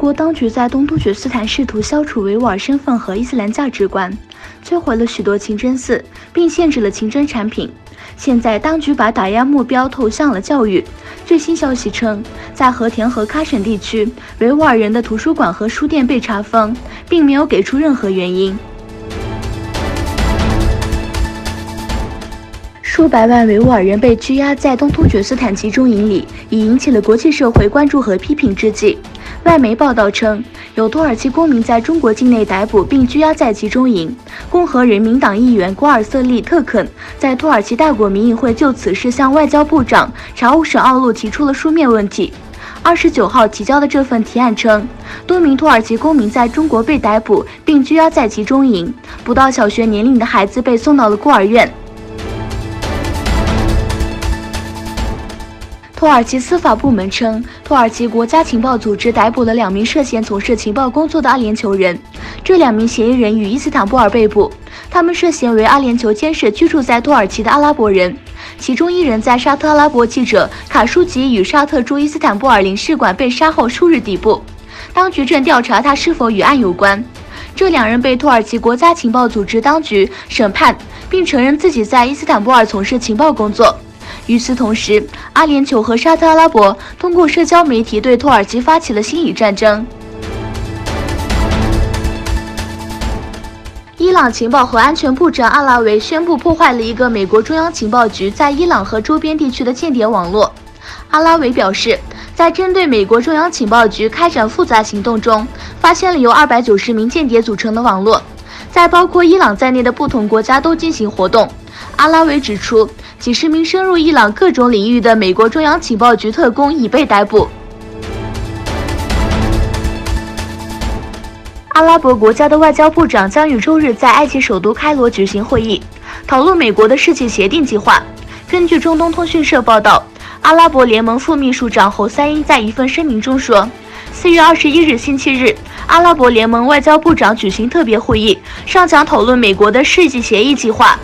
国当局在东突厥斯坦试图消除维吾尔身份和伊斯兰价值观，摧毁了许多清真寺，并限制了清真产品。现在，当局把打压目标投向了教育。最新消息称，在和田和喀什地区，维吾尔人的图书馆和书店被查封，并没有给出任何原因。数百万维吾尔人被拘押在东突厥斯坦集中营里，已引起了国际社会关注和批评之际，外媒报道称，有土耳其公民在中国境内逮捕并拘押在集中营。共和人民党议员郭尔瑟利特肯在土耳其大国民议会就此事向外交部长查乌什奥路提出了书面问题。29号提交的这份提案称，多名土耳其公民在中国被逮捕并拘押在集中营，不到小学年龄的孩子被送到了孤儿院。土耳其司法部门称，土耳其国家情报组织逮捕了2名涉嫌从事情报工作的阿联酋人。这2名嫌疑人于伊斯坦布尔被捕，他们涉嫌为阿联酋监视居住在土耳其的阿拉伯人，其中1人在沙特阿拉伯记者卡舒吉与沙特驻伊斯坦布尔领事馆被杀后数日抵捕，当局正调查他是否与案有关。这2人被土耳其国家情报组织当局审判，并承认自己在伊斯坦布尔从事情报工作。与此同时，阿联酋和沙特阿拉伯通过社交媒体对土耳其发起了心理战争。伊朗情报和安全部长阿拉维宣布破坏了一个美国中央情报局在伊朗和周边地区的间谍网络。阿拉维表示，在针对美国中央情报局开展复杂行动中，发现了由290名间谍组成的网络，在包括伊朗在内的不同国家都进行活动。阿拉维指出，几十名深入伊朗各种领域的美国中央情报局特工已被逮捕。阿拉伯国家的外交部长将于周日在埃及首都开罗举行会议，讨论美国的世纪协定计划。根据中东通讯社报道，阿拉伯联盟副秘书长侯赛因在一份声明中说，4月21日星期日，阿拉伯联盟外交部长举行特别会议，上将讨论美国的世纪协议计划。